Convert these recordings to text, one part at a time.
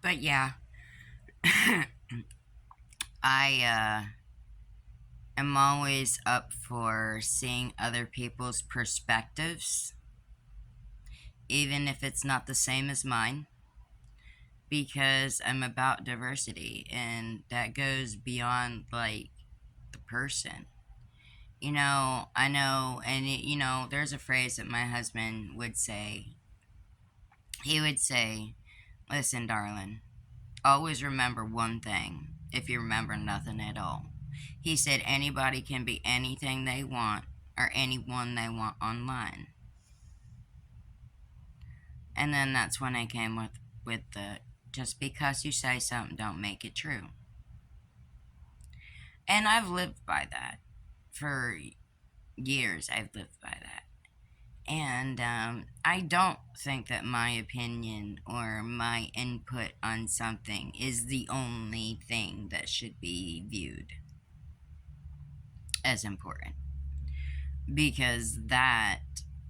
But yeah, I am always up for seeing other people's perspectives, even if it's not the same as mine, because I'm about diversity, and that goes beyond like the person. I know, and there's a phrase that my husband would say. He would say, "Listen, darling, always remember one thing if you remember nothing at all." He said anybody can be anything they want or anyone they want online. And then that's when I came with the just because you say something don't make it true. And I've lived by that for years. I've lived by that. And I don't think that my opinion or my input on something is the only thing that should be viewed as important, because that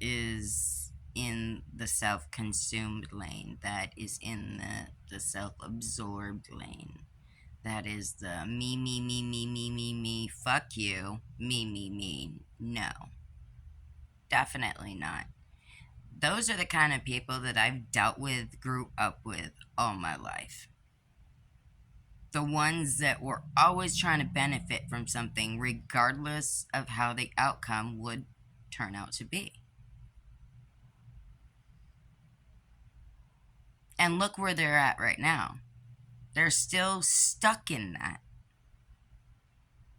is in the self consumed lane, that is in the self absorbed lane, that is the me, fuck you, me. No, definitely not. Those are the kind of people that I've dealt with, grew up with all my life. The ones that were always trying to benefit from something, regardless of how the outcome would turn out to be. And look where they're at right now. They're still stuck in that.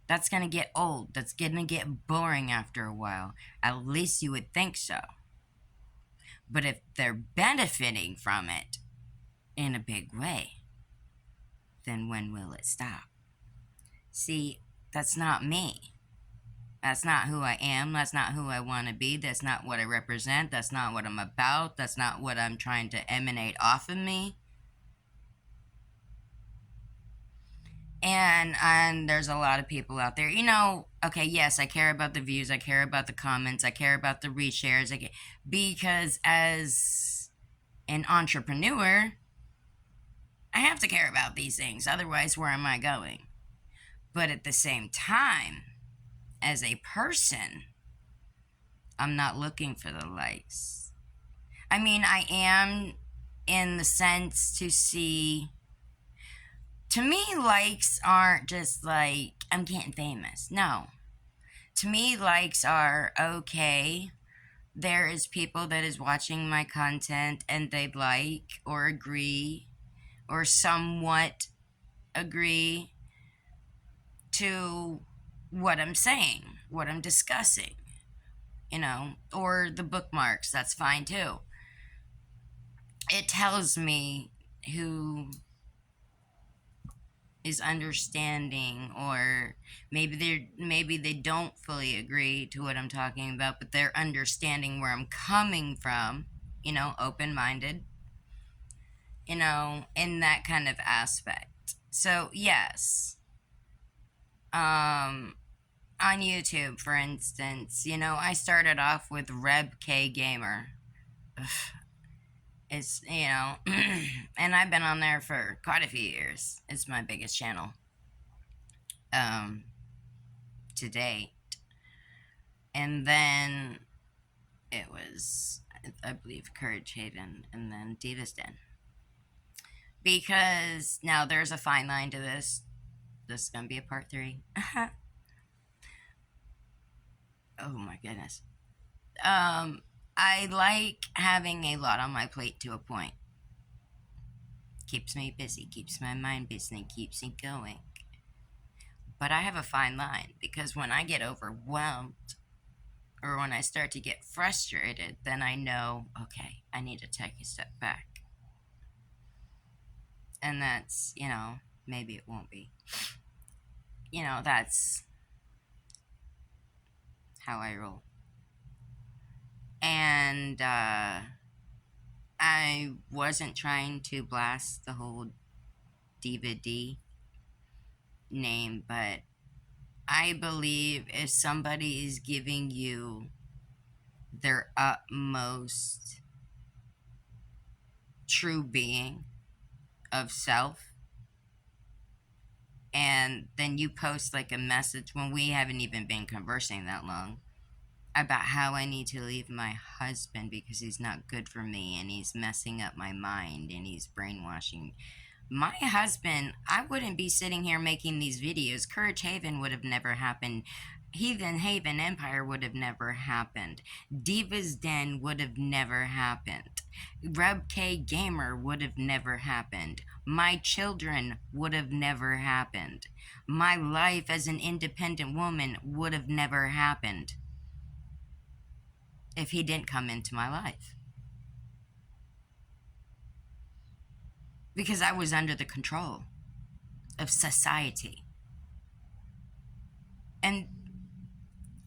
That's going to get old. That's going to get boring after a while. At least you would think so. But if they're benefiting from it in a big way, then when will it stop? See, that's not me. That's not who I am. That's not who I want to be. That's not what I represent. That's not what I'm about. That's not what I'm trying to emanate off of me. And there's a lot of people out there. Okay, yes, I care about the views. I care about the comments. I care about the reshares. Because as an entrepreneur, I have to care about these things. Otherwise, where am I going? But at the same time, as a person, I'm not looking for the likes. I mean, I am in the sense to see. To me, likes aren't just like I'm getting famous. No. To me, likes are okay. There is people that is watching my content and they like or agree or somewhat agree to what I'm saying, what I'm discussing, or the bookmarks. That's fine too. It tells me who is understanding, or maybe they don't fully agree to what I'm talking about, but they're understanding where I'm coming from, open-minded, in that kind of aspect. So yes, on YouTube, for instance, I started off with Reb K Gamer. It's, and I've been on there for quite a few years. It's my biggest channel um, to date. And then it was, I believe, Courage Haven, and then Diva's Den. Because now there's a fine line to this. This is going to be a part 3. Oh my goodness. I like having a lot on my plate to a point. Keeps me busy, keeps my mind busy, keeps me going. But I have a fine line, because when I get overwhelmed or when I start to get frustrated, then I know, okay, I need to take a step back. And that's, maybe it won't be. That's how I roll. And I wasn't trying to blast the whole DVD name, but I believe if somebody is giving you their utmost true being, of self, and then you post like a message when we haven't even been conversing that long about how I need to leave my husband because he's not good for me and he's messing up my mind and he's brainwashing my husband. I wouldn't be sitting here making these videos. Courage Haven would have never happened. Heathen Haven Empire would have never happened. Diva's Den would have never happened. Reb K Gamer would have never happened. My children would have never happened. My life as an independent woman would have never happened if he didn't come into my life. Because I was under the control of society. And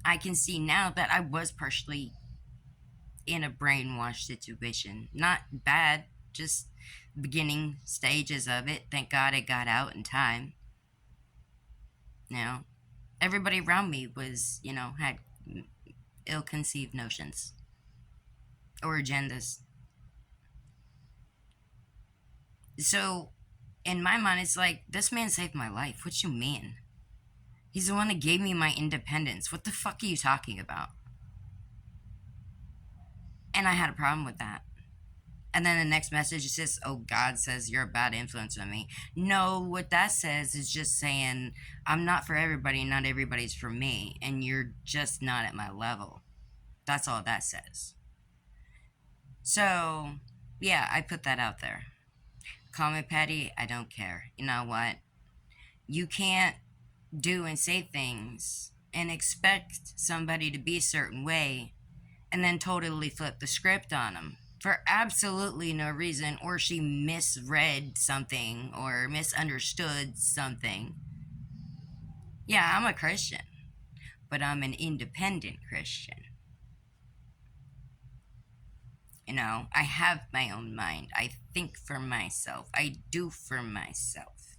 I can see now that I was partially in a brainwash situation. Not bad, just beginning stages of it. Thank God I got out in time. You know, everybody around me was, had ill conceived notions or agendas. So, in my mind, it's like, this man saved my life. What you mean? He's the one that gave me my independence. What the fuck are you talking about? And I had a problem with that. And then the next message says, oh, God says you're a bad influence on me. No, what that says is just saying, I'm not for everybody, not everybody's for me, and you're just not at my level. That's all that says. So, yeah, I put that out there. Call me petty, I don't care. You know what? You can't do and say things and expect somebody to be a certain way and then totally flip the script on them for absolutely no reason, or she misread something or misunderstood something. Yeah, I'm a Christian, but I'm an independent Christian. I have my own mind. I think for myself. I do for myself.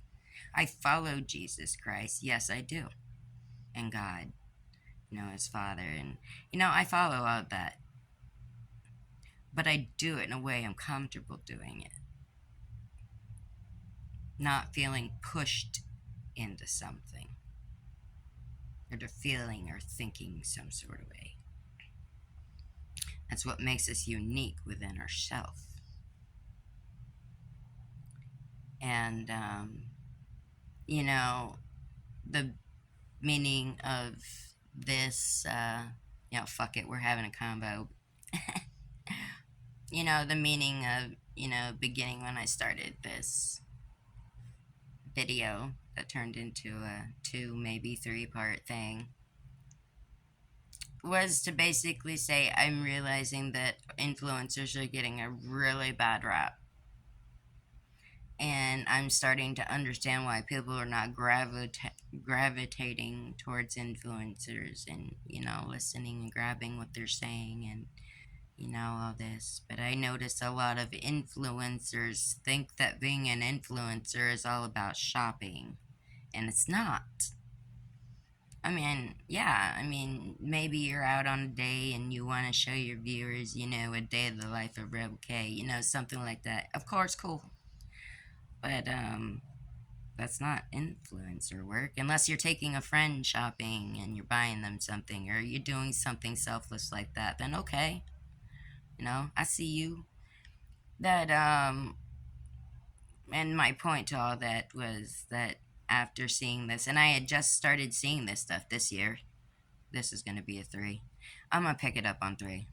I follow Jesus Christ. Yes, I do. And God, his Father. And, I follow all that. But I do it in a way I'm comfortable doing it. Not feeling pushed into something. Or to feeling or thinking some sort of way. That's what makes us unique within ourselves. And, the meaning of this, fuck it, we're having a combo. The meaning of, beginning when I started this video that turned into a 2, maybe 3-part thing was to basically say I'm realizing that influencers are getting a really bad rap. And I'm starting to understand why people are not gravitating towards influencers and, listening and grabbing what they're saying and, all this. But I notice a lot of influencers think that being an influencer is all about shopping. And it's not. Maybe you're out on a day and you want to show your viewers, a day of the life of Rebel K, something like that. Of course, cool. But, that's not influencer work. Unless you're taking a friend shopping and you're buying them something or you're doing something selfless like that, then okay. I see you. That, and my point to all that was that after seeing this, and I had just started seeing this stuff this year, this is going to be a 3. I'm going to pick it up on 3.